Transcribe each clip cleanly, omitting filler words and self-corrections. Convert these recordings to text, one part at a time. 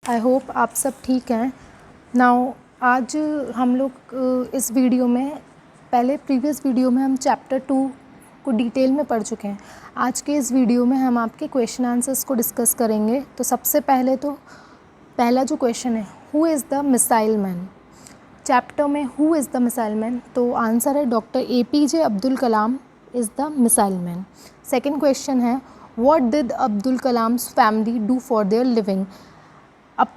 I hope आप सब ठीक हैं। नाउ आज हम लोग इस वीडियो में पहले प्रीवियस वीडियो में हम चैप्टर 2 को डिटेल में पढ़ चुके हैं। आज के इस वीडियो में हम आपके क्वेश्चन आंसर्स को डिस्कस करेंगे। तो सबसे पहले तो पहला जो क्वेश्चन है, who is the missile man. Chapter में who is the missile man, तो आंसर है doctor APJ Abdul Kalam is the missile man. Second question है, what did Abdul Kalam's family do for their living. अब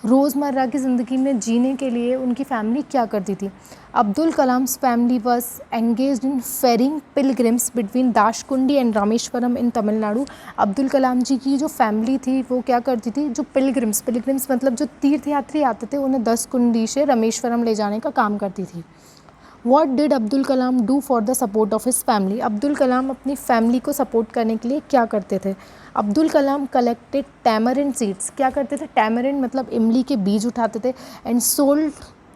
रोज़मर्रा की ज़िंदगी में जीने के लिए उनकी फैमिली क्या करती थी। Abdul Kalam's family was engaged in ferrying pilgrims between Dhanushkodi and Rameswaram in Tamil Nadu. Abdul Kalam ji की जो फैमिली थी वो क्या करती थी, जो पिलग्रिम्स मतलब जो तीर्थयात्री आते थे उन्हें दाशकुंडी से रामेश्वरम ले जाने का काम करती थी। What did Abdul Kalam do for the support of his family. Abdul Kalam अपनी फैमिली को सपोर्ट करने के लिए क्या करते थे। Abdul Kalam collected tamarind seeds. क्या करते थे, टैमरिन मतलब इमली के बीज उठाते थे and sold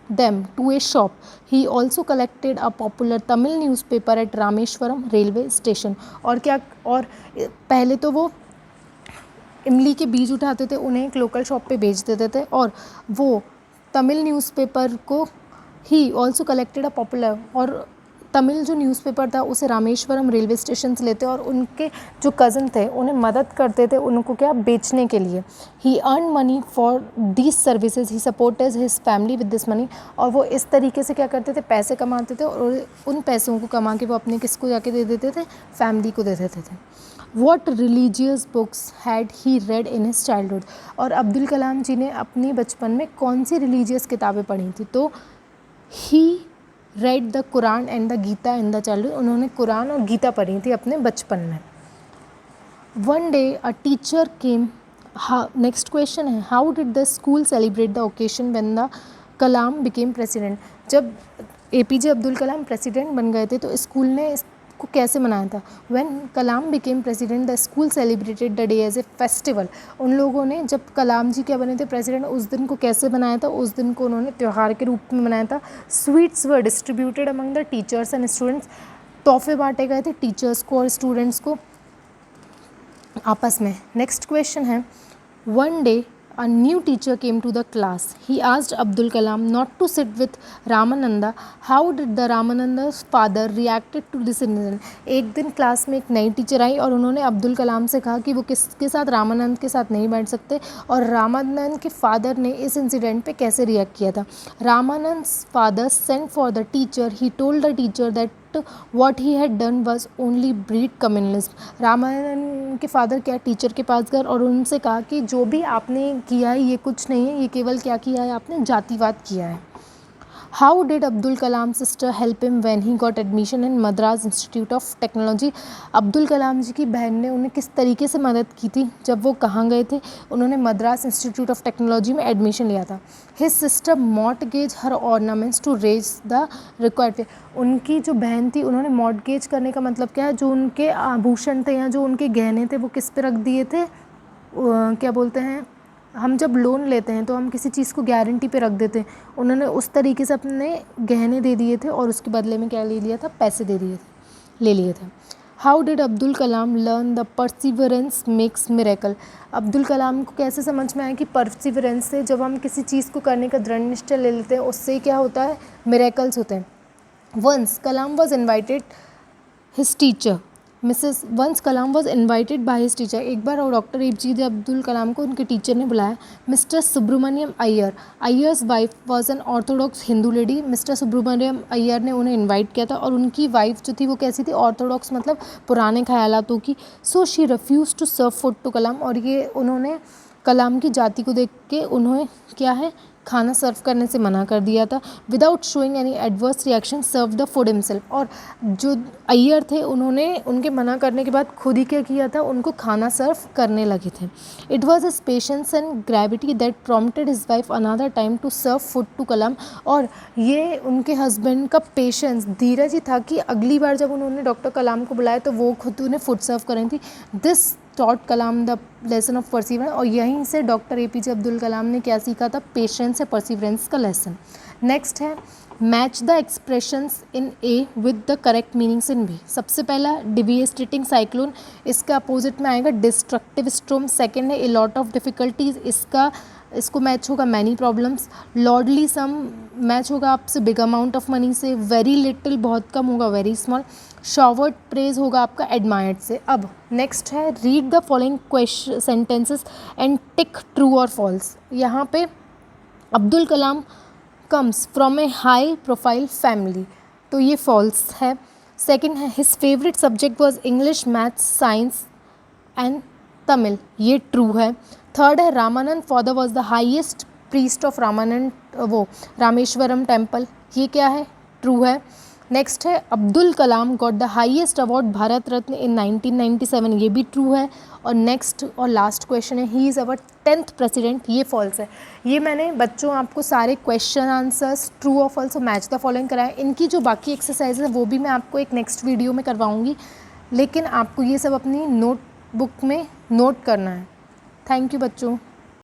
them to a shop. He also collected a popular Tamil newspaper at Rameswaram railway station. और पहले तो वो इमली के बीज उठाते थे, उन्हें एक लोकल शॉप पे बेच देते थे और वो तमिल न्यूज़पेपर को ही ऑल्सो कलेक्टेड अ पॉपुलर, और तमिल जो न्यूज़पेपर था उसे रामेश्वरम रेलवे स्टेशन से लेते और उनके जो कज़न थे उन्हें मदद करते थे उनको क्या बेचने के लिए। He earn money for these services, he supported his family with this money. और वो इस तरीके से क्या करते थे, पैसे कमाते थे और उन पैसों को कमा के वो अपने किसको जाके दे देते थे, फैमिली को दे देते थे। What religious books had he read in his childhood। और अब्दुल कलाम जी ने अपनी बचपन में कौन सी रिलीजियस किताबें पढ़ी थी, तो he read the Quran and the Gita in the childhood. उन्होंने कुरान और गीता पढ़ी थी अपने बचपन में। One day a teacher came. Next question है, how did the school celebrate the occasion when the Kalam became president. जब APJ अब्दुल कलाम प्रेसिडेंट बन गए थे तो स्कूल ने इसको कैसे मनाया था। When Kalam became president the school celebrated the day as a festival. उन लोगों ने जब कलाम जी क्या बने थे प्रेसिडेंट, उस दिन को कैसे बनाया था, उस दिन को उन्होंने त्यौहार के रूप में मनाया था। Sweets were distributed among the teachers and students. तोहफे बांटे गए थे टीचर्स को और स्टूडेंट्स को आपस में। नेक्स्ट क्वेश्चन है, one day a new teacher came to the class. He asked Abdul Kalam not to sit with Ramananda. How did the Ramananda's father reacted to this incident? एक दिन class में एक नई teacher आई और उन्होंने अब्दुल कलाम से कहा कि वो किसके साथ, रामानंद के साथ नहीं बैठ सकते, और रामानंद के फादर ने इस इंसिडेंट पे कैसे रिएक्ट किया था। Ramanand's father sent for the teacher. He told the teacher that what he had done was only breed communism। Ramanand के फादर क्या टीचर के पास गए और उनसे कहा कि जो भी आपने किया है ये कुछ नहीं है, ये केवल क्या किया है, आपने जातिवाद किया है। How did Abdul Kalam sister help him when he got admission in Madras institute of technology. Abdul Kalam ji की बहन ने उन्हें किस तरीके से मदद की थी जब वो कहाँ गए थे, उन्होंने मद्रास इंस्टीट्यूट ऑफ टेक्नोलॉजी में एडमिशन लिया था। His sister mortgaged her ornaments to raise the required pay. उनकी जो बहन थी उन्होंने मॉर्टगेज करने का मतलब क्या है, जो उनके आभूषण थे या जो उनके गहने थे वो किस पे रख दिए थे, क्या बोलते हैं, हम जब लोन लेते हैं तो हम किसी चीज़ को गारंटी पे रख देते हैं, उन्होंने उस तरीके से अपने गहने दे दिए थे और उसके बदले में क्या ले लिया था, पैसे ले लिए थे। How did Abdul Kalam learn the perseverance makes miracle. Abdul Kalam को कैसे समझ में आया कि परसिवरेंस से, जब हम किसी चीज़ को करने का दृढ़ निश्चय ले लेते हैं उससे क्या होता है, मिरेकल्स होते हैं। Once Kalam was invited his teacher once Kalam was invited by his teacher. एक बार और डॉक्टर APJ अब्दुल कलाम को उनके टीचर ने बुलाया। Mister Subramaniam Iyer, Iyer's wife was an orthodox Hindu lady. Mister Subramaniam Iyer ने उन्हें इन्वाइट किया था और उनकी वाइफ जो थी वो कैसी थी, ऑर्थोडॉक्स मतलब पुराने ख्यालातों की। So she refuse to serve food to Kalam. और ये उन्होंने कलाम की जाति को देख के उन्हें क्या है, खाना सर्व करने से मना कर दिया था। Without showing any adverse reaction serve the food himself. और जो अय्यर थे उन्होंने उनके मना करने के बाद खुद ही क्या किया था, उनको खाना सर्व करने लगे थे। It was his patience and gravity that prompted his wife another time to serve food to Kalam. और ये उनके हस्बैंड का पेशेंस, धीरज ही था कि अगली बार जब उन्होंने डॉक्टर कलाम को बुलाया तो वो खुद उन्हें फूड सर्व करें थी। This taught Kalam the lesson of perseverance. और यहीं से डॉक्टर APJ अब्दुल कलाम ने क्या सीखा था, पेशेंस या परसिवरेंस का लेसन। नेक्स्ट है, match the expressions in A with the correct meanings in B। सबसे पहला डिविएस्टेटिंग साइक्लोन, इसका अपोजिट में आएगा डिस्ट्रक्टिव स्टॉर्म। सेकेंड है ए लॉट ऑफ डिफिकल्टीज, इसका इसको मैच होगा मैनी प्रॉब्लम्स, लॉर्डली सम मैच होगा आपसे बिग अमाउंट ऑफ मनी से, वेरी लिटिल बहुत कम होगा वेरी स्मॉल, शॉवर्ड प्रेज होगा आपका एडमायर्ड से। अब नेक्स्ट है read the following question sentences and tick true और फॉल्स। यहाँ पे Abdul Kalam comes from a high profile family, तो ये फॉल्स है। सेकंड है his favourite subject was English, maths, science and Tamil, ये ट्रू है। थर्ड है Ramanand father was the highest priest of Rameswaram temple, ये क्या है, ट्रू है। नेक्स्ट है Abdul Kalam got the highest award Bharat Ratna in 1997, ये भी ट्रू है। और नेक्स्ट और लास्ट क्वेश्चन है he is our 10th president, ये फॉल्स है। ये मैंने बच्चों आपको सारे क्वेश्चन आंसर्स ट्रू और फॉल्स और मैच द फॉलोइंग कराए। इनकी जो बाकी एक्सरसाइज है वो भी मैं आपको एक नेक्स्ट वीडियो में करवाऊँगी, लेकिन आपको ये सब अपनी नोटबुक में नोट करना है। थैंक यू बच्चों।